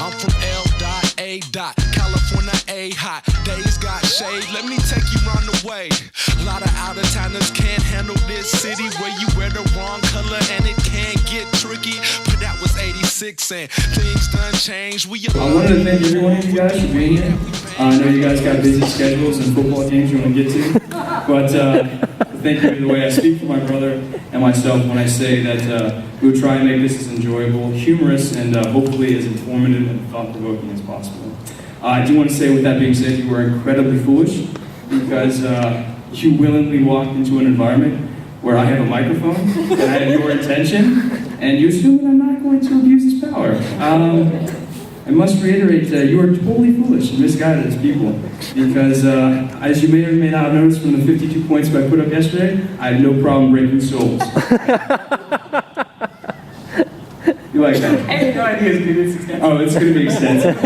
I'm from L.A. California A hot. Days got shade. Let me take you round the way. A lot of out-of-towners can't handle this city where you wear the wrong color and it can get tricky. But that was 86 and things done changed. I wanted to thank every one of you guys for being here. I know you guys got busy schedules and football games you want to get to, but thank you for the way I speak for my brother and myself when I say that we'll try and make this as enjoyable, humorous, and hopefully as informative and thought-provoking as possible. I do want to say, with that being said, you were incredibly foolish because you willingly walked into an environment where I have a microphone and I have your attention, and you assume that I'm not going to abuse this power. I must reiterate, you are totally foolish and misguided as people, because as you may or may not have noticed from the 52 points I put up yesterday, I had no problem breaking souls. You like that? I have no idea it's extensive. Oh, it's going to be extensive.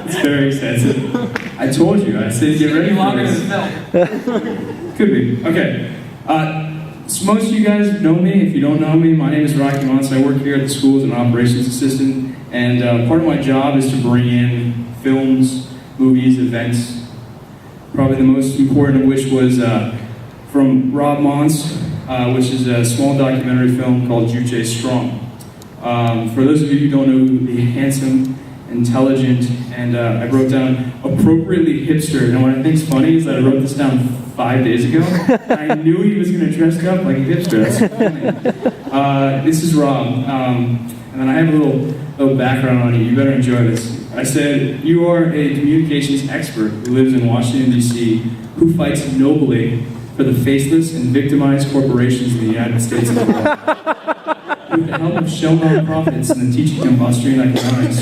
It's very extensive. I told you, I said get ready for this. Could be. Okay. So most of you guys know me. If you don't know me, my name is Rocky Montz. I work here at the school as an operations assistant. And part of my job is to bring in films, movies, events. Probably the most important of which was from Rob Montz, which is a small documentary film called Juche Strong. For those of you who don't know, the handsome, intelligent, and I wrote down appropriately hipster. And what I think is funny is that I wrote this down 5 days ago. I knew he was going to dress up like a hipster. That's funny. This is Rob. And then I have a little background on you. You better enjoy this. I said, you are a communications expert who lives in Washington, D.C., who fights nobly for the faceless and victimized corporations in the United States of America. With the help of shell nonprofits and the teaching of Austrian economics,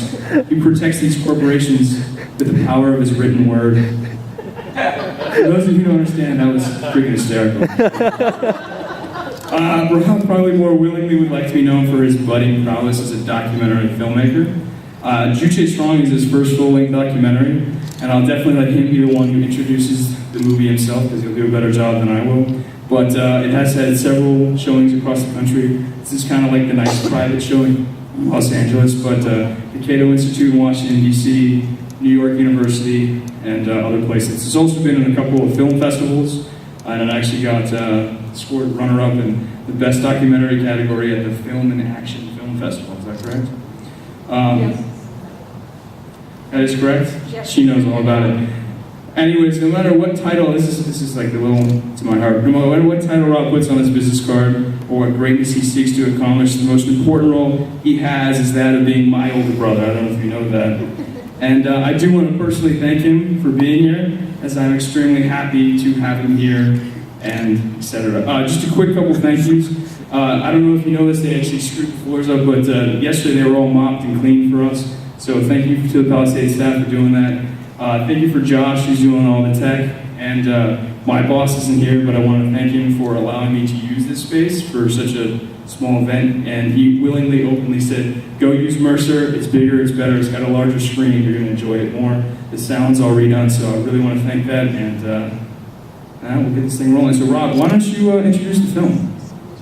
he protects these corporations with the power of his written word. For those of you who don't understand, that was freaking hysterical. Rob probably more willingly would like to be known for his budding prowess as a documentary filmmaker. Juche Strong is his first full-length documentary, and I'll definitely let him be the one who introduces the movie himself, because he'll do a better job than I will. But it has had several showings across the country. This is kind of like the nice private showing in Los Angeles, but the Cato Institute in Washington, D.C., New York University, and other places. It's also been in a couple of film festivals, and it actually got scored runner-up in the Best Documentary category at the Film and Action Film Festival. Is that correct? Yes. That is correct? Yes. She knows all about it. Anyways, no matter what title, this is like the little to my heart. No matter what title Rob puts on his business card, or what greatness he seeks to accomplish, the most important role he has is that of being my older brother. I don't know if you know that. And I do want to personally thank him for being here, as I'm extremely happy to have him here, and etc. Just a quick couple thank yous. I don't know if you know this, they actually screwed the floors up, but yesterday they were all mopped and cleaned for us. So thank you to the Palisades staff for doing that. Thank you for Josh, who's doing all the tech. And my boss isn't here, but I want to thank him for allowing me to use this space for such a small event. And he willingly, openly said, go use Mercer, it's bigger, it's better, it's got a larger screen, you're going to enjoy it more. The sound's all redone, so I really want to thank that. And we'll get this thing rolling. So Rob, why don't you introduce the film?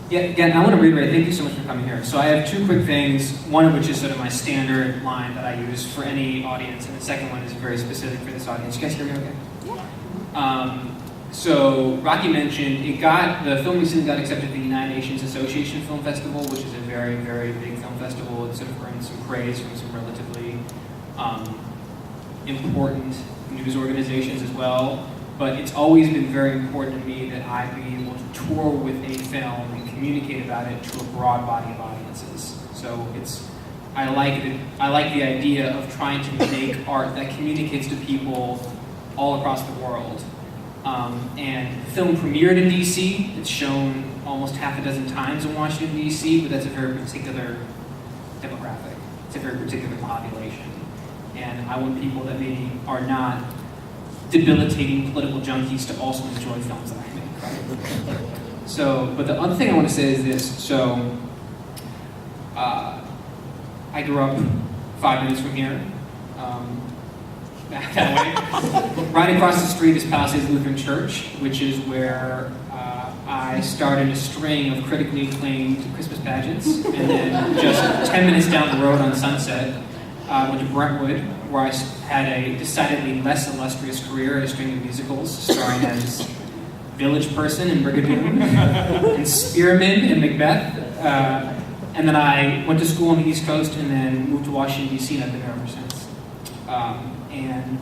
Yeah, again, I want to reiterate, thank you so much for coming here. So I have two quick things, one of which is sort of my standard line that I use for any audience, and the second one is very specific for this audience. You guys hear me okay? Yeah. So Rocky mentioned, the film recently got accepted to the United Nations Association Film Festival, which is a very, very big film festival. It sort of earned some praise from some relatively important news organizations as well. But it's always been very important to me that I be able to tour with a film and communicate about it to a broad body of audiences. So I like the idea of trying to make art that communicates to people all across the world. And the film premiered in DC. It's shown almost half a dozen times in Washington, DC, but that's a very particular demographic. It's a very particular population. And I want people that maybe are not debilitating political junkies to also enjoy films that I make, right? So, but the other thing I want to say is this. So, I grew up 5 minutes from here, back that way. Right across the street is Palisades Lutheran Church, which is where I started a string of critically acclaimed Christmas pageants, and then just 10 minutes down the road on Sunset, I went to Brentwood, where I had a decidedly less illustrious career at a string of musicals, starring as Village Person in Brigadoon, and Spearman in Macbeth. And then I went to school on the East Coast and then moved to Washington, D.C., and I've been there ever since. And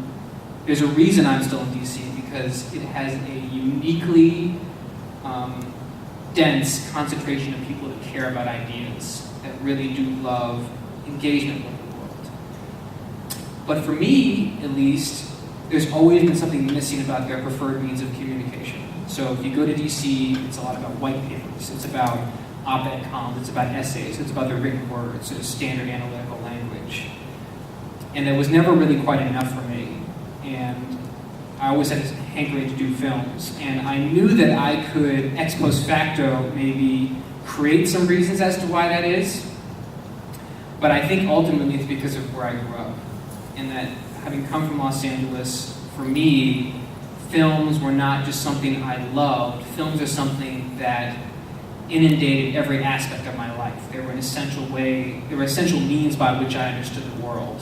there's a reason I'm still in D.C., because it has a uniquely dense concentration of people that care about ideas, that really do love engagement with the world. But for me, at least, there's always been something missing about their preferred means of communication. So if you go to DC, it's a lot about white papers, it's about op-ed columns, it's about essays, it's about the written word, sort of standard analytical language. And it was never really quite enough for me. And I always had this hankering to do films. And I knew that I could, ex post facto, maybe create some reasons as to why that is. But I think ultimately it's because of where I grew up. And that having come from Los Angeles, for me, films were not just something I loved. Films are something that inundated every aspect of my life. They were an essential way, they were essential means by which I understood the world.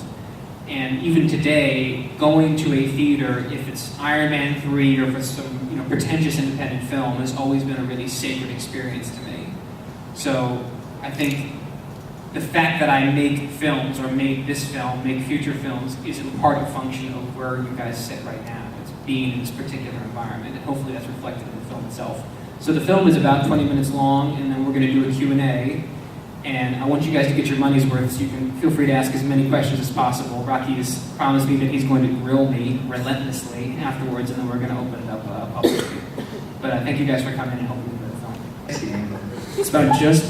And even today, going to a theater, if it's Iron Man 3 or if it's some pretentious independent film, has always been a really sacred experience to me. So I think the fact that I make films, or make this film, make future films, is in part a function of where you guys sit right now. It's being in this particular environment, and hopefully that's reflected in the film itself. So the film is about 20 minutes long, and then we're going to do a Q&A. And I want you guys to get your money's worth, so you can feel free to ask as many questions as possible. Rocky has promised me that he's going to grill me relentlessly afterwards, and then we're going to open it up publicly. But thank you guys for coming, and hope you enjoy the film. It's about just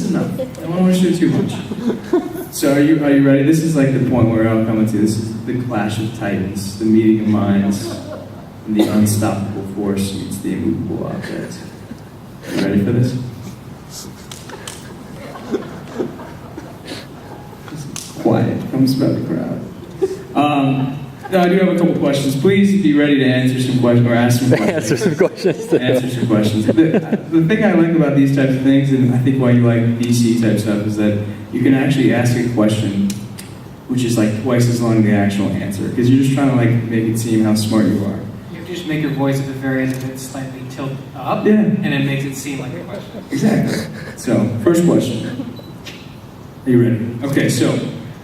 enough. I don't want to show too much. So are you ready? This is like the point where I'll come into. This is the clash of titans, the meeting of minds, and the unstoppable force meets the immovable object. Are you ready for this? Quiet comes about the crowd. No, I do have a couple questions. Please be ready to answer some questions, or ask some questions. Answer some questions. Answer some questions. The thing I like about these types of things, and I think why you like DC type stuff, is that you can actually ask a question which is like twice as long as the actual answer, because you're just trying to like make it seem how smart you are. You have to just make your voice at the very end of it slightly tilt up, Yeah. and it makes it seem like a question. Exactly. So, first question. Are you ready? Okay, so,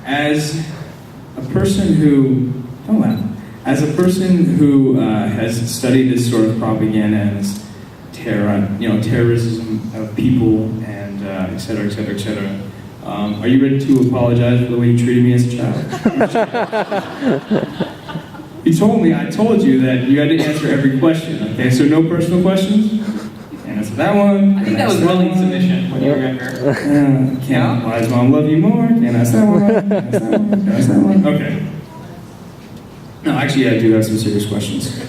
as a person who, don't laugh, as a person who has studied this sort of propaganda and this terrorism of people and et cetera, et cetera, et cetera, are you ready to apologize for the way you treated me as a child? I told you that you had to answer every question, okay? So no personal questions? You can't answer that one. I think that was willing submission when you were younger. Can't, why does mom love you more? Can't ask that one. Can't ask that one. Can't ask that one. Okay. No, actually, I do have some serious questions.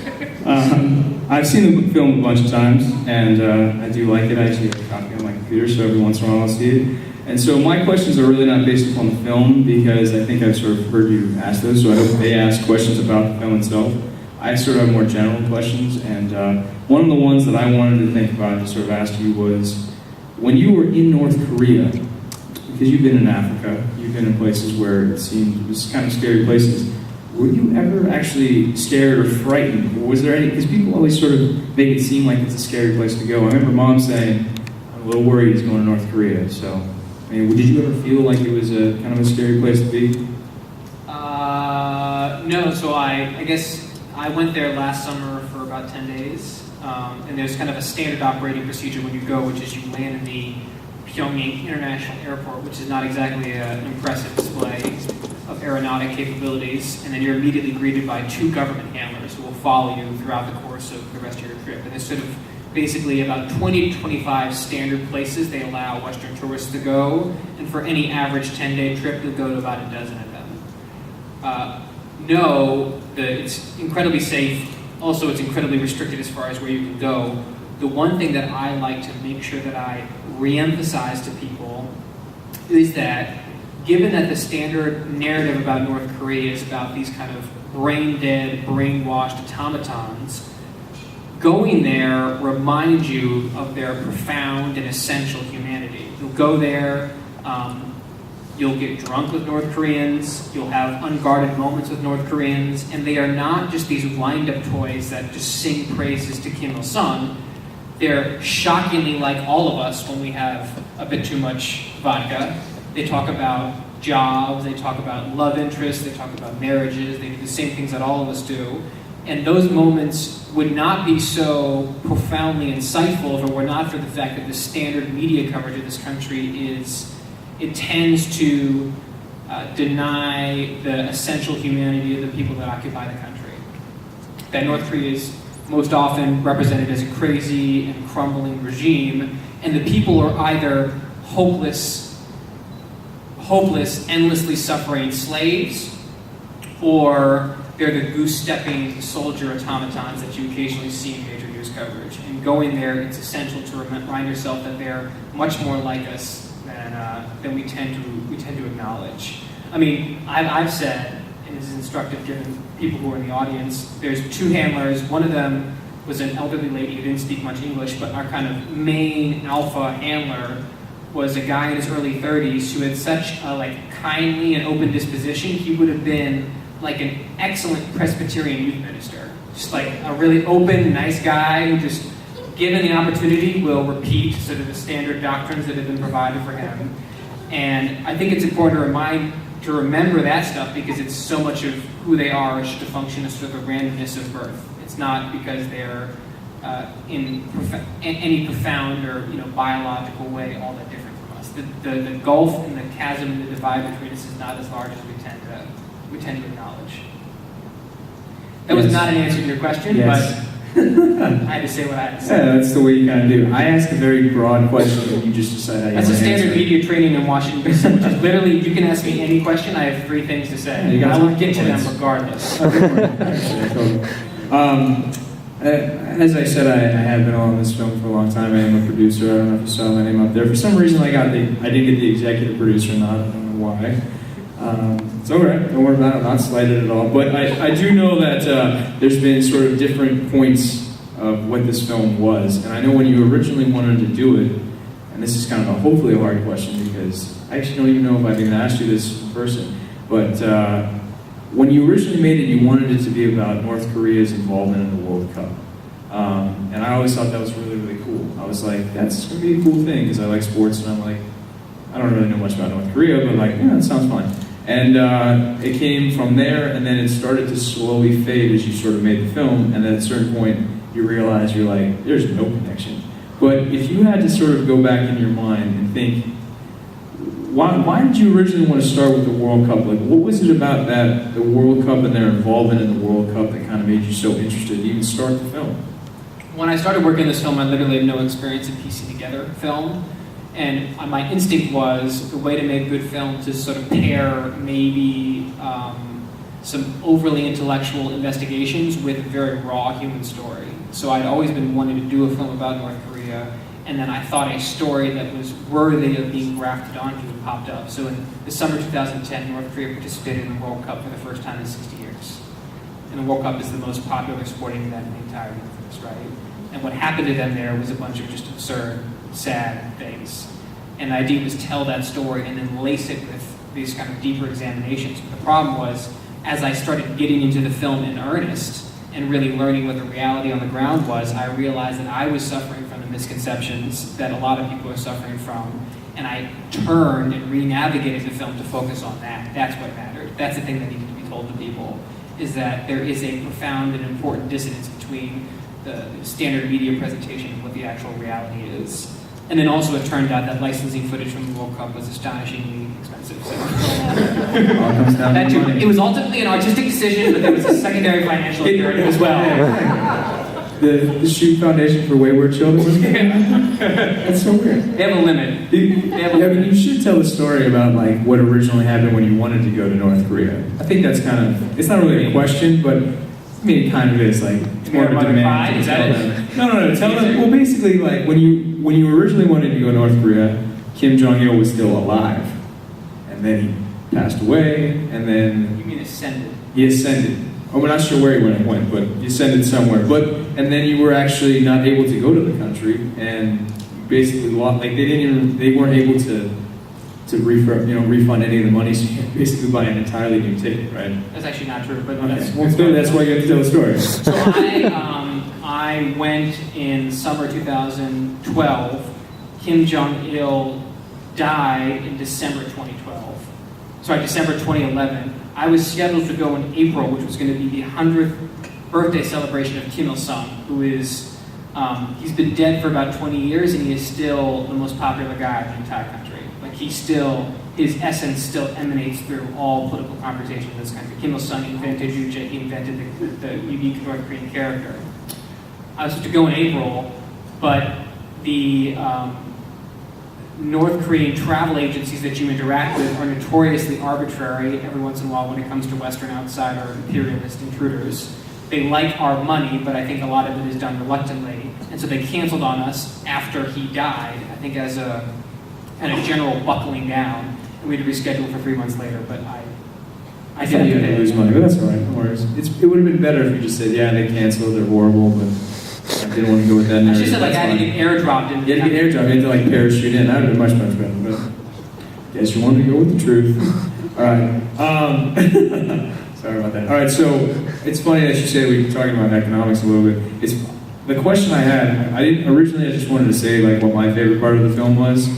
I've seen the film a bunch of times, and I do like it. I actually have a copy on my computer, so every once in a while I'll see it. And so my questions are really not based upon the film, because I think I've sort of heard you ask those, so I hope they ask questions about the film itself. I sort of have more general questions, and one of the ones that I wanted to think about and sort of ask you was, when you were in North Korea, because you've been in Africa, you've been in places where it was kind of scary places, were you ever actually scared or frightened? Or was there any, because people always sort of make it seem like it's a scary place to go. I remember mom saying, I'm a little worried he's going to North Korea, so... I mean, did you ever feel like it was a kind of a scary place to be? No, so I guess I went there last summer for about 10 days, and there's kind of a standard operating procedure when you go, which is you land in the Pyongyang International Airport, which is not exactly an impressive display of aeronautic capabilities, and then you're immediately greeted by 2 government handlers who will follow you throughout the course of the rest of your trip. And there's sort of basically about 20 to 25 standard places they allow Western tourists to go, and for any average 10-day trip, you'll go to about a dozen of them. No, it's incredibly safe. Also, it's incredibly restricted as far as where you can go. The one thing that I like to make sure that I re-emphasize to people is that, given that the standard narrative about North Korea is about these kind of brain-dead, brainwashed automatons, going there reminds you of their profound and essential humanity. You'll go there, You'll get drunk with North Koreans, you'll have unguarded moments with North Koreans, and they are not just these wind-up toys that just sing praises to Kim Il-sung. They're shockingly like all of us when we have a bit too much vodka. They talk about jobs, they talk about love interests, they talk about marriages, they do the same things that all of us do. And those moments would not be so profoundly insightful if it were not for the fact that the standard media coverage of this country it tends to deny the essential humanity of the people that occupy the country. That North Korea is most often represented as a crazy and crumbling regime, and the people are either hopeless, endlessly suffering slaves, or they're the goose-stepping soldier automatons that you occasionally see in major news coverage. And going there, it's essential to remind yourself that they're much more like us than we tend to acknowledge. I mean, I've said, and this is instructive given people who are in the audience, there's two handlers. One of them was an elderly lady who didn't speak much English, but our kind of main alpha handler was a guy in his early 30s who had such a kindly and open disposition. He would have been like an excellent Presbyterian youth minister. Just like a really open, nice guy who just, given the opportunity, will repeat sort of the standard doctrines that have been provided for him. And I think it's important to remember that stuff because it's so much of who they are is just a function of sort of the randomness of birth. It's not because they're in any profound or biological way all that different from us. The gulf and the chasm and the divide between us is not as large as we tend to acknowledge. That was not an answer to your question, but I had to say what I had to say. Yeah, that's the way you kind of do. I ask a very broad question and you just decide how you want to answer. That's a standard media training in Washington, D.C., which is literally, you can ask me any question, I have 3 things to say. I will get to them regardless. As I said, I have been on this film for a long time. I am a producer. I don't know if you saw my name up there. For some reason, I didn't get the executive producer nod. I don't know why. It's all right. Don't worry about it. I'm not slighted at all. But I do know that there's been sort of different points of what this film was. And I know when you originally wanted to do it, and this is kind of hopefully a hard question because I actually don't even know if I've even asked you this in person, but when you originally made it, you wanted it to be about North Korea's involvement in the World Cup. And I always thought that was really, really cool. I was like, that's going to be a cool thing because I like sports and I'm like, I don't really know much about North Korea, but that sounds fun. And it came from there, and then it started to slowly fade as you sort of made the film, and at a certain point, you realize you're like, there's no connection. But if you had to sort of go back in your mind and think, why did you originally want to start with the World Cup? What was it about the World Cup and their involvement in the World Cup that kind of made you so interested to even start the film? When I started working on this film, I literally had no experience in piecing together film. And my instinct was the way to make good film to sort of pair maybe some overly intellectual investigations with a very raw human story. So I'd always been wanting to do a film about North Korea, and then I thought a story that was worthy of being grafted onto and popped up. So in the summer 2010, North Korea participated in the World Cup for the first time in 60 years. And the World Cup is the most popular sporting event in the entire universe, right? And what happened to them there was a bunch of just absurd, sad things. And the idea was tell that story and then lace it with these kind of deeper examinations. But the problem was, as I started getting into the film in earnest and really learning what the reality on the ground was, I realized that I was suffering from the misconceptions that a lot of people are suffering from. And I turned and re-navigated the film to focus on that. That's what mattered. That's the thing that needed to be told to people, is that there is a profound and important dissonance between the standard media presentation and what the actual reality is. And then also it turned out that licensing footage from the World Cup was astonishingly expensive. So that too. It was ultimately an artistic decision, but there was a secondary financial imperative as well. The Shoot Foundation for Wayward Children was That's so weird. They have a limit. You should tell the story about what originally happened when you wanted to go to North Korea. I think that's kind of, it's not really a question, but it kind of is. It's more of a demand. Is that it? No. Tell them. Well, basically, when you originally wanted to go to North Korea, Kim Jong-il was still alive, and then he passed away, and then you mean ascended? He ascended. Oh, we're not sure where he went, but he ascended somewhere. And then you were actually not able to go to the country, and basically lost. They weren't able to to refund any of the money, so you can basically buy an entirely new ticket, right? That's actually not true, but Okay. that's why you have to tell the story. So I went in summer 2012. Kim Jong-il died in December 2012. Sorry, December 2011. I was scheduled to go in April, which was going to be the 100th birthday celebration of Kim Il-sung, who is, he's been dead for about 20 years, and he is still the most popular guy in the entire country. Like, his essence still emanates through all political conversation in this country. Kim Il-sung invented Juche, he invented the unique North Korean character. I was supposed to go in April, but the North Korean travel agencies that you interact with are notoriously arbitrary every once in a while when it comes to Western outsider imperialist intruders. They like our money, but I think a lot of it is done reluctantly. And so they canceled on us after he died, I think as a kind of general buckling down. And we had to reschedule for 3 months later, but I thought you had to lose money, but that's all right, no worries. It would have been better if you just said, yeah, they canceled, they're horrible, but I didn't want to go with that narrative. She said, like, I had to get airdropped in. You had to get airdropped, you had to, like, parachute in. That would have been much better, but guess you wanted to go with the truth. All right. Sorry about that. All right, so it's funny that you say we were talking about economics a little bit. It's the question I had. I just wanted to say like what my favorite part of the film was,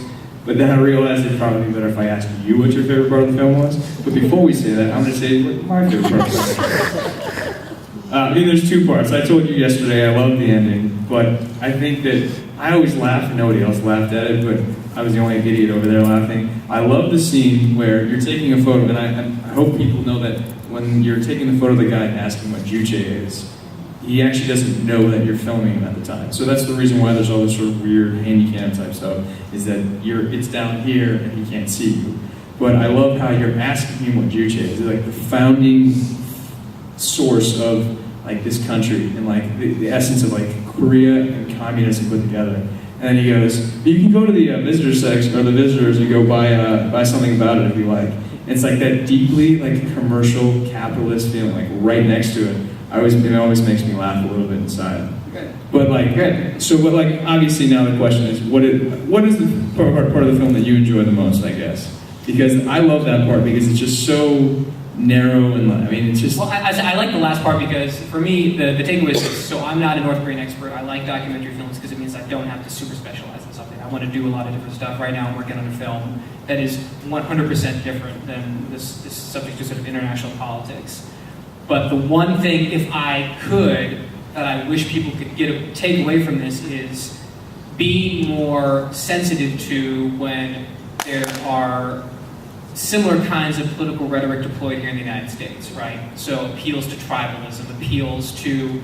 but then I realized it'd probably be better if I asked you what your favorite part of the film was. But before we say that, I'm going to say what my favorite part was. There's two parts. I told you yesterday I loved the ending, but I think that I always laugh and nobody else laughed at it, but I was the only idiot over there laughing. I love the scene where you're taking a photo, and I hope people know that when you're taking the photo of the guy and asking what Juche is, he actually doesn't know that you're filming him at the time. So that's the reason why there's all this sort of weird handycam type stuff, is that it's down here and he can't see you. But I love how you're asking him what Juche is. It's like the founding source of like this country and like the essence of like Korea and communism put together. And then he goes, you can go to the visitor section or the visitors and go buy something about it if you like. And it's like that deeply like commercial capitalist feeling like right next to it. It always makes me laugh a little bit inside. Good. But like, but like, obviously now the question is, what is the part of the film that you enjoy the most? I guess because I love that part because it's just so narrow and I mean it's just. Well, I like the last part because for me the takeaway is so I'm not a North Korean expert. I like documentary films because it means I don't have to super specialize in something. I want to do a lot of different stuff. Right now I'm working on a film that is 100% different than this subject to sort of international politics. But the one thing, if I could, that I wish people could take away from this is being more sensitive to when there are similar kinds of political rhetoric deployed here in the United States, right? So appeals to tribalism, appeals to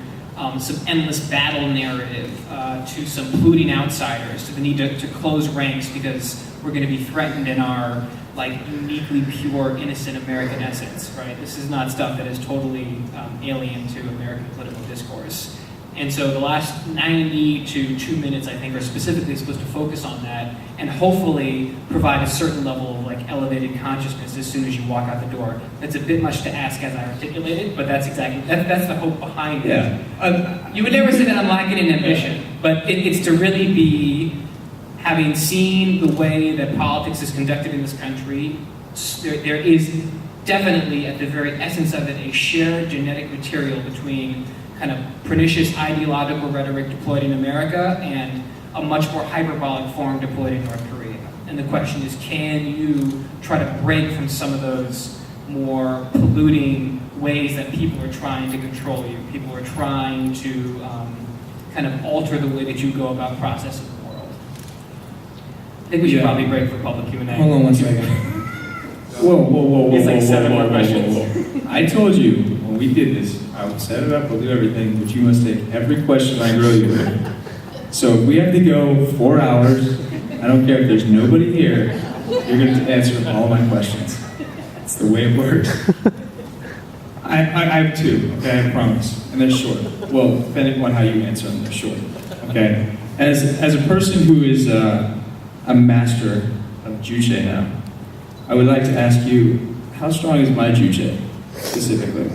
some endless battle narrative, to some polluting outsiders, to the need to close ranks because we're going to be threatened in our like uniquely pure, innocent American essence, right? This is not stuff that is totally alien to American political discourse. And so the last 90 to 2 minutes, I think, are specifically supposed to focus on that and hopefully provide a certain level of like elevated consciousness as soon as you walk out the door. That's a bit much to ask as I articulated, but that's the hope behind it. Yeah. You would never say that I'm lacking in ambition, but it's to really be, having seen the way that politics is conducted in this country, there is definitely, at the very essence of it, a shared genetic material between kind of pernicious ideological rhetoric deployed in America and a much more hyperbolic form deployed in North Korea. And the question is, can you try to break from some of those more polluting ways that people are trying to control you? People are trying to kind of alter the way that you go about processing the world. I think we should probably break for public Q&A. Hold on one second. Whoa. It's like 7 more questions. I told you when we did this, I will set it up, we'll do everything, but you must take every question I grill you with. So if we have to go 4 hours, I don't care if there's nobody here, you're going to answer all my questions. That's the way it works. I have 2, okay, I promise, and they're short. Well, depending on how you answer them, they're short, okay? As a person who is a master of Juche now, I would like to ask you, how strong is my Juche, specifically?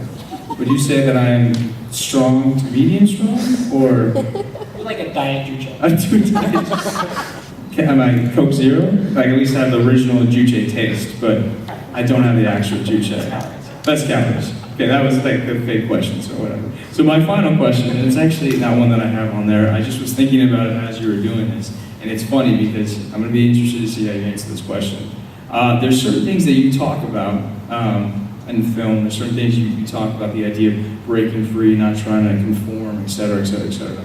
Would you say that I am strong to medium strong, or? You're like a diet Juche. I'm too diet. am I Coke Zero? Like at least I have the original Juche taste, but I don't have the actual Juche. That's calories. Okay, that was like the fake question, so whatever. So my final question, and it's actually not one that I have on there, I just was thinking about it as you were doing this, and it's funny because I'm going to be interested to see how you answer this question. There's certain things that you talk about in the film, there's certain things you talk about, the idea of breaking free, not trying to conform, et cetera, et cetera, et cetera.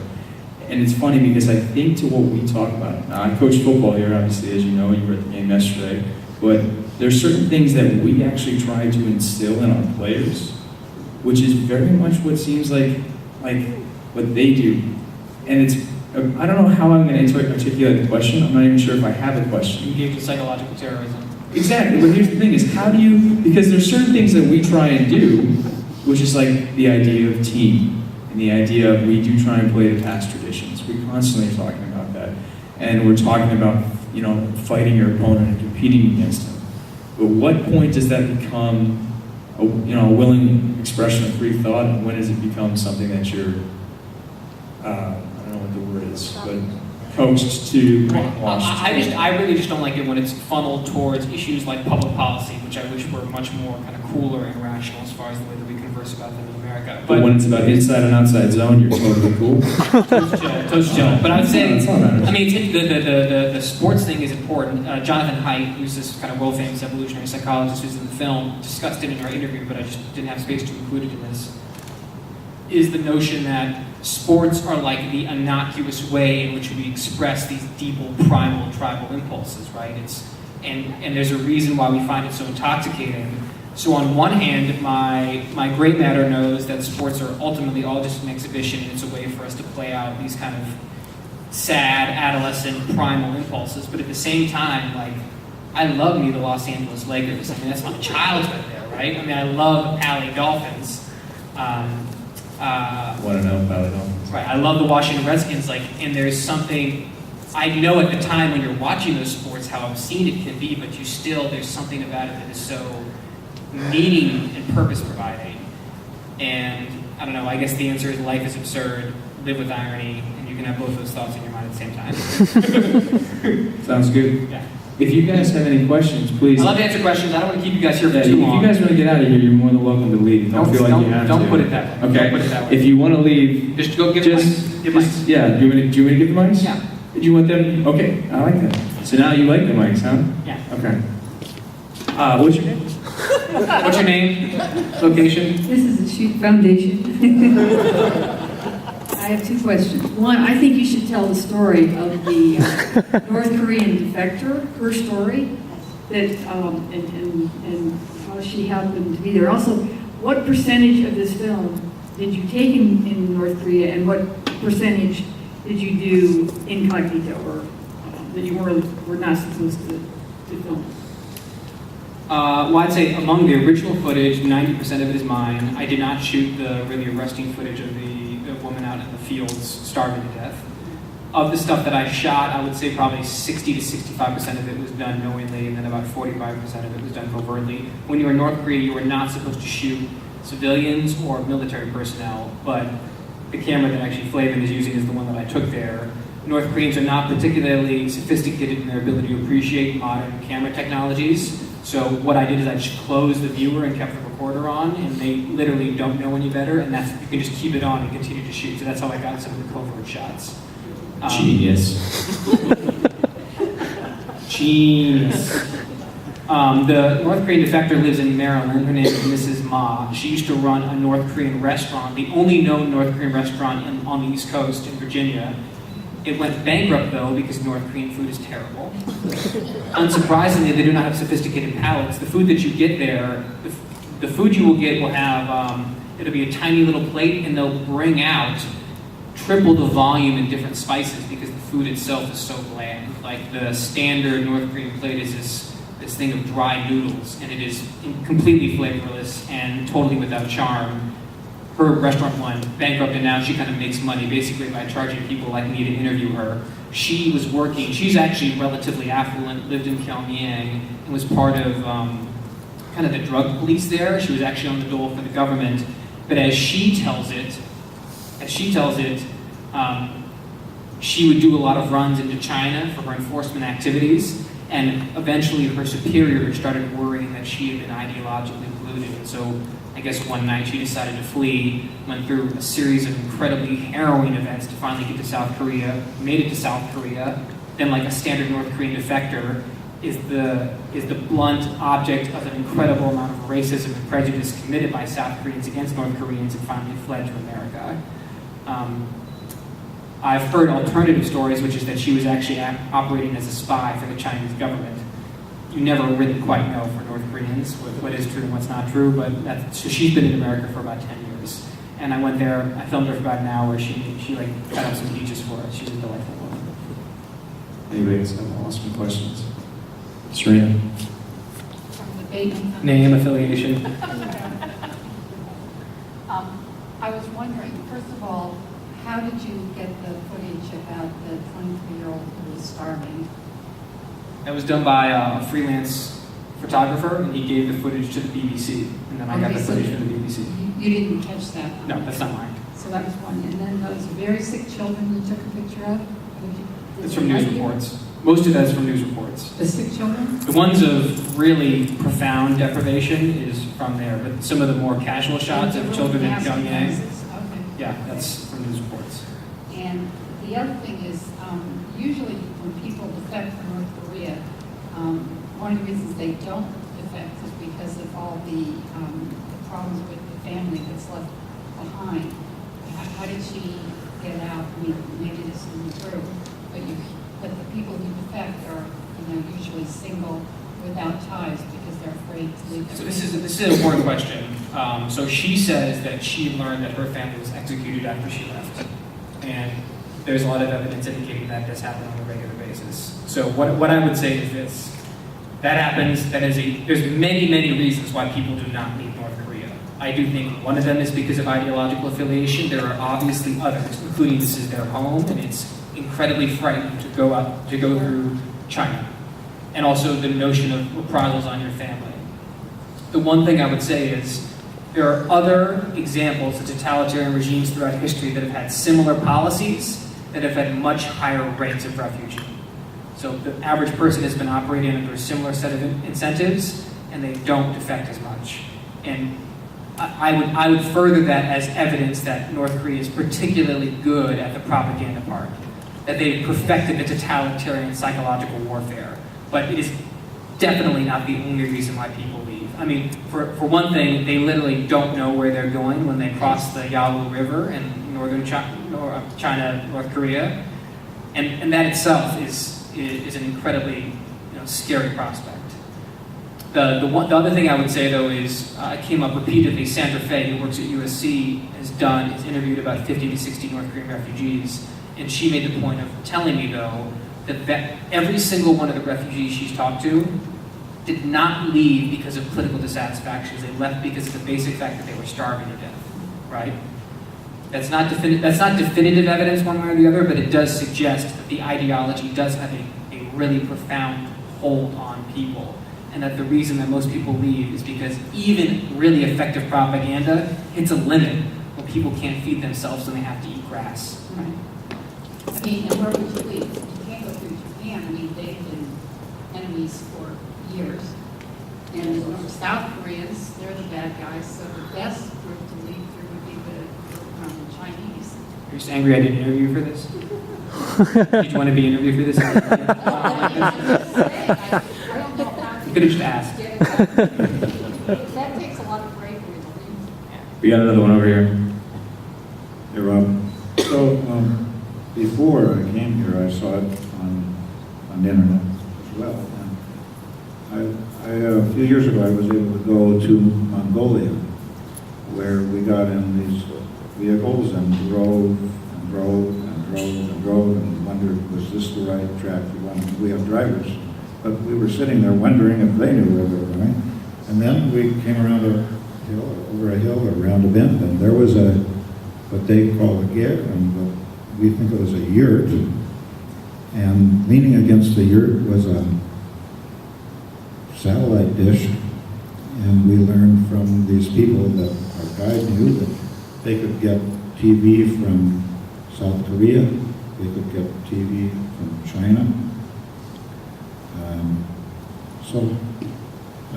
And it's funny because I think to what we talk about, I coach football here, obviously, as you know, you were at the game yesterday, but there's certain things that we actually try to instill in our players, which is very much what seems like what they do. And it's, I don't know how I'm going to articulate the question. I'm not even sure if I have a question. Engage in psychological terrorism. Exactly, but here's the thing is how do you, because there's certain things that we try and do, which is like the idea of team, and the idea of we do try and play the past traditions. We constantly are talking about that. And we're talking about, you know, fighting your opponent and competing against him. But what point does that become a willing expression of free thought, and when does it become something that you're, I don't know what the word is, but coached to brainwash? I really just don't like it when it's funneled towards issues like public policy, which I wish were much more kind of cooler and rational as far as the way that we converse about them in America. But when it's about inside and outside zone, you're totally cool. Toast chill. But I would say, I mean, the sports thing is important. Jonathan Haidt, who's this kind of world-famous evolutionary psychologist who's in the film, discussed it in our interview, but I just didn't have space to include it in this, is the notion that sports are like the innocuous way in which we express these deep, primal, tribal impulses, right? And there's a reason why we find it so intoxicating. So on one hand, my gray matter knows that sports are ultimately all just an exhibition, and it's a way for us to play out these kind of sad, adolescent, primal impulses. But at the same time, like, I love me the Los Angeles Lakers. I mean, that's my childhood there, right? I mean, I love LA Dolphins. Want to know Valley Dolphins? Right. I love the Washington Redskins. Like, and there's something I know at the time when you're watching those sports how obscene it can be, but there's something about it that is so meaning and purpose providing. And I don't know. I guess the answer is life is absurd. Live with irony, and you can have both those thoughts in your mind at the same time. Sounds good. Yeah. If you guys have any questions, please. I love to answer questions. I don't want to keep you guys here for too long. If you guys want to get out of here, you're more than welcome to leave. Don't feel like you have to. Don't put it that way. Okay. Don't put it that way. If you want to leave, just go give mics. Give mics. Yeah. Do you want me to give the mics? Yeah. Do you want them? Okay. I like that. So now you like the mics, huh? Yeah. Okay. What's your name? What's your name? Location? This is the Shoot Foundation. I have two questions. One, I think you should tell the story of the North Korean defector, her story, that and how she happened to be there. Also, what percentage of this film did you take in North Korea, and what percentage did you do incognito, or that you were not supposed to film? Well, I'd say among the original footage, 90% of it is mine. I did not shoot the really arresting footage of the woman out in the fields starving to death. Of the stuff that I shot, I would say probably 60 to 65% of it was done knowingly, and then about 45% of it was done covertly. When you were in North Korea, you were not supposed to shoot civilians or military personnel, but the camera that actually Flavin is using is the one that I took there. North Koreans are not particularly sophisticated in their ability to appreciate modern camera technologies. So what I did is I just closed the viewer and kept the recorder on, and they literally don't know any better, and you can just keep it on and continue to shoot. So that's how I got some of the covert shots. Genius. Genius. The North Korean defector lives in Maryland. Her name is Mrs. Ma. She used to run a North Korean restaurant, the only known North Korean restaurant on the East Coast in Virginia. It went bankrupt, though, because North Korean food is terrible. Unsurprisingly, they do not have sophisticated palates. The food that you get there, the food you will get will have, it'll be a tiny little plate, and they'll bring out triple the volume in different spices because the food itself is so bland. Like, the standard North Korean plate is this thing of dry noodles, and it is completely flavorless and totally without charm. Her restaurant went bankrupt, and now she kind of makes money basically by charging people like me to interview her. She was working, she's actually relatively affluent, lived in Pyongyang, and was part of kind of the drug police there. She was actually on the dole for the government. But as she tells it, she would do a lot of runs into China for her enforcement activities, and eventually her superiors started worrying that she had been ideologically polluted. And so I guess one night she decided to flee, went through a series of incredibly harrowing events to finally get to South Korea, made it to South Korea, then like a standard North Korean defector, is the blunt object of an incredible amount of racism and prejudice committed by South Koreans against North Koreans, and finally fled to America. I've heard alternative stories, which is that she was actually operating as a spy for the Chinese government. You never really quite know for North Koreans what is true and what's not true, but so she's been in America for about 10 years. And I went there, I filmed her for about an hour, she like cut up some beaches for us. She's a delightful woman. Anybody else have awesome questions? Serena? Name, affiliation. I was wondering, first of all, how did you get the footage about the 23-year-old who was starving? That was done by a freelance photographer, and he gave the footage to the BBC, and then I got the footage from the BBC. You didn't catch that? No, that's not mine. So that was one. And then those very sick children you took a picture of? It's from news reports. Most of that's from news reports. The sick children? The ones of really profound deprivation is from there, but some of the more casual shots of children in Pyongyang, Okay. yeah, that's from news reports. And the other thing is, usually when people defect from North Korea, one of the reasons they don't defect is because of all the problems with the family that's left behind. How did she get out? I mean, maybe this isn't true, but the people who defect are, usually single, without ties, because they're afraid to leave. So this is an important question. So she says that she learned that her family was executed after she left, and there's a lot of evidence indicating that this happened on a regular basis. So what I would say is this: that happens. There's many reasons why people do not leave North Korea. I do think one of them is because of ideological affiliation. There are obviously others, including this is their home, and it's incredibly frightening to go through China, and also the notion of reprisals on your family. The one thing I would say is there are other examples of totalitarian regimes throughout history that have had similar policies that have had much higher rates of refugee. So the average person has been operating under a similar set of incentives, and they don't defect as much. And I would further that as evidence that North Korea is particularly good at the propaganda part, that they've perfected the totalitarian psychological warfare. But it is definitely not the only reason why people leave. I mean, for one thing, they literally don't know where they're going when they cross the Yalu River in northern China, North Korea, and that itself is an incredibly scary prospect. The other thing I would say though is it came up repeatedly. Sandra Fay, who works at USC, has interviewed about 50 to 60 North Korean refugees, and she made the point of telling me though that every single one of the refugees she's talked to did not leave because of political dissatisfactions. They left because of the basic fact that they were starving to death, right? That's not definitive evidence one way or the other, but it does suggest that the ideology does have a really profound hold on people, and that the reason that most people leave is because even really effective propaganda hits a limit where people can't feed themselves and they have to eat grass. Right. I mean, and where would you leave? You can't go through Japan. I mean, they've been enemies for years. And South Koreans, they're the bad guys, so the best group to leave through would be the Chinese. You're just angry I didn't interview you for this? Did you want to be interviewed for this? I don't know how You could have just asked. that takes a lot of bravery to leave. We got another one over here. Hey, Rob. So, before I came here, I saw it on the internet as well. And a few years ago, I was able to go to Mongolia, where we got in these vehicles and drove and wondered, was this the right track we wanted? We have drivers, but we were sitting there wondering if they knew where they were going. And then we came around over a hill, around a bend, and there was what they call a ger, and what we think of as a yurt. And leaning against the yurt was a satellite dish, and we learned from these people that our guide knew that they could get TV from South Korea, they could get TV from China. So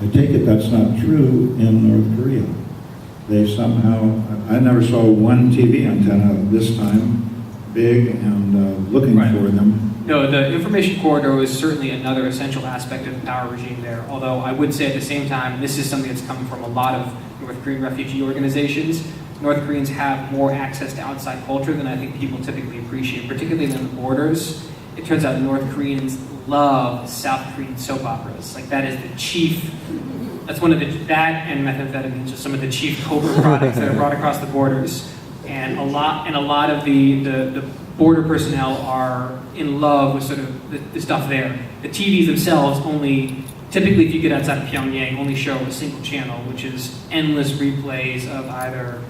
I take it that's not true in North Korea. They somehow, I never saw one TV antenna this time, big and looking Right. for them. No, the information corridor is certainly another essential aspect of the power regime there. Although I would say at the same time, and this is something that's come from a lot of North Korean refugee organizations, North Koreans have more access to outside culture than I think people typically appreciate, particularly on the borders. It turns out North Koreans love South Korean soap operas. Like that is the chief, that's one of the, that and methamphetamine are some of the chief covert products that are brought across the borders. And a lot of the border personnel are in love with sort of the stuff there. The TVs themselves only, typically if you get outside of Pyongyang, only show a single channel, which is endless replays of either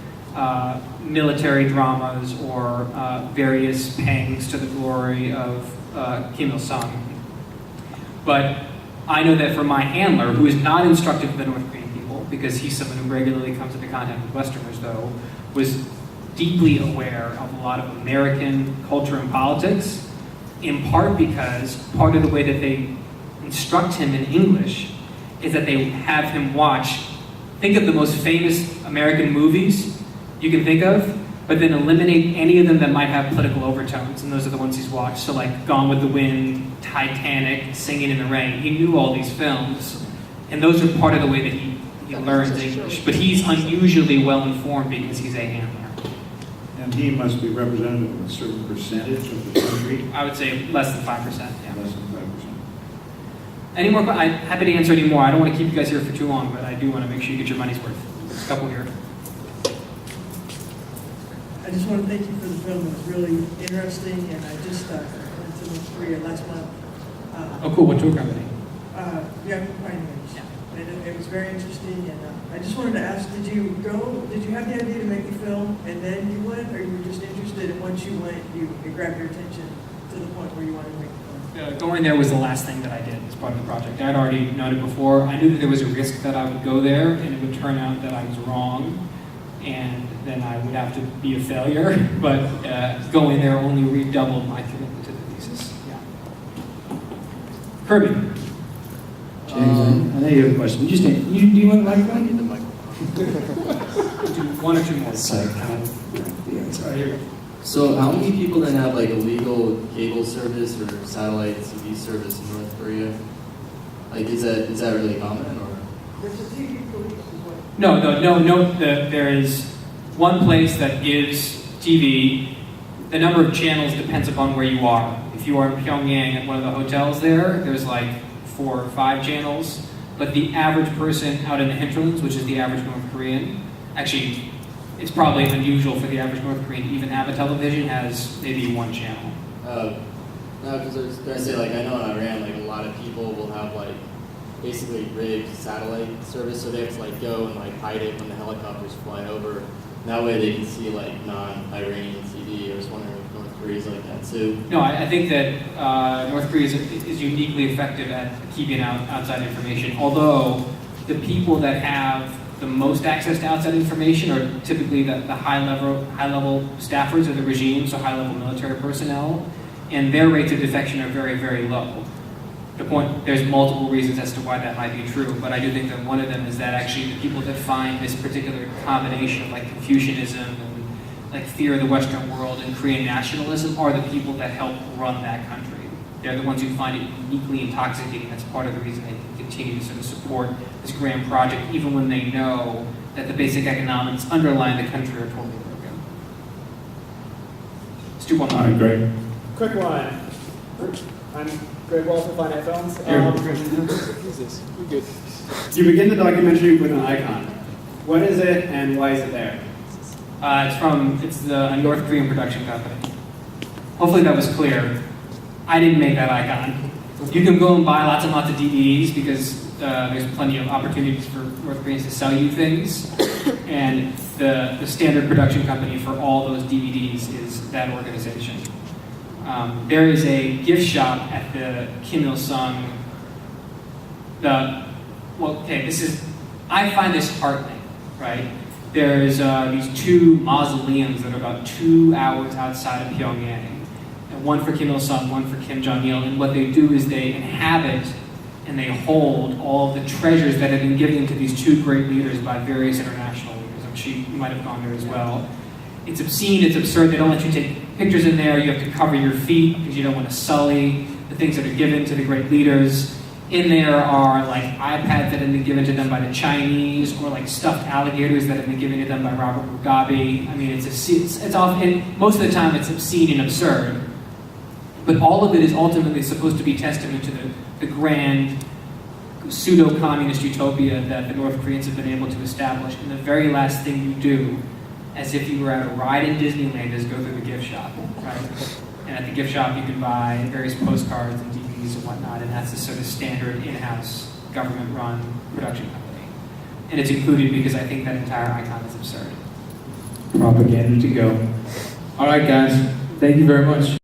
military dramas or various pangs to the glory of Kim Il-sung. But I know that for my handler, who is not instructed for the North Korean people, because he's someone who regularly comes into contact with Westerners though, was deeply aware of a lot of American culture and politics, in part because part of the way that they instruct him in English is that they have him watch, think of the most famous American movies you can think of, but then eliminate any of them that might have political overtones, and those are the ones he's watched. So like Gone with the Wind, Titanic, Singing in the Rain. He knew all these films, and those are part of the way that he learns English. But he's unusually well informed because he's a handler. And he must be representative of a certain percentage of the country? I would say less than 5%. Yeah. Less than 5%. Any more? I'm happy to answer any more. I don't want to keep you guys here for too long, but I do want to make sure you get your money's worth. There's a couple here. I just want to thank you for the film. It was really interesting, and I just went to North Korea last month. Oh, cool. What tour company? Yeah, Pioneers. Yeah. And it was very interesting, and I just wanted to ask, did you have the idea to make the film, and then you went, or you were just interested, and once you went, it grabbed your attention to the point where you wanted to make the film? Going there was the last thing that I did as part of the project. I'd already known it before. I knew that there was a risk that I would go there, and it would turn out that I was wrong, and then I would have to be a failure. But going there only redoubled my commitment to the thesis. Yeah. Kirby. James, I know you have a question. Do you want the microphone? I need the microphone. Do one or two more. Sorry. Sorry, here we go. So how many people then have like a legal cable service or satellite TV service in North Korea? Like is that really common or? There's a TV police as well. No. There is one place that gives TV. The number of channels depends upon where you are. If you are in Pyongyang at one of the hotels there's like 4 or 5 channels. But the average person out in the hinterlands, which is the average North Korean, actually, it's probably unusual for the average North Korean to even have a television, has maybe 1 channel. No, because I was going to say, like, I know in Iran, like, a lot of people will have, like, basically rigged satellite service, so they have to, like, go and, like, hide it when the helicopters fly over. And that way they can see, like, non-Iranian TV. I was wondering if North Korea's like that, too. No, I think that North Korea is uniquely effective at keeping out outside information, although the people that have the most access to outside information are typically the high-level staffers of the regime, so high-level military personnel, and their rates of defection are very, very low. There's multiple reasons as to why that might be true, but I do think that one of them is that actually the people that find this particular combination of like Confucianism and like fear of the Western world and Korean nationalism are the people that help run that country. They're the ones who find it uniquely intoxicating. That's part of the reason they continue to sort of support this grand project, even when they know that the basic economics underlying the country are totally broken. Let's do one more. All right, Greg. Quick one. I'm Greg Walter, Finite Films. Who's this? We're good. You begin the documentary with an icon. What is it and why is it there? It's a North Korean production company. Hopefully that was clear. I didn't make that icon. You can go and buy lots and lots of DVDs because there's plenty of opportunities for North Koreans to sell you things. And the standard production company for all those DVDs is that organization. There is a gift shop at the Kim Il-sung. I find this heartening, right? There's these 2 mausoleums that are about 2 hours outside of Pyongyang. and one for Kim Il-sung, one for Kim Jong-il, and what they do is they inhabit and they hold all the treasures that have been given to these two great leaders by various international leaders. I'm sure you might have gone there as well. It's obscene, it's absurd, they don't let you take pictures in there, you have to cover your feet because you don't want to sully the things that are given to the great leaders. In there are like iPads that have been given to them by the Chinese, or like stuffed alligators that have been given to them by Robert Mugabe. I mean, it's often, most of the time it's obscene and absurd. But all of it is ultimately supposed to be testament to the grand pseudo-communist utopia that the North Koreans have been able to establish. And the very last thing you do, as if you were at a ride in Disneyland, is go through the gift shop, right? And at the gift shop you can buy various postcards and DVDs and whatnot, and that's the sort of standard in-house government-run production company. And it's included because I think that entire icon is absurd. Propaganda to go. All right, guys. Thank you very much.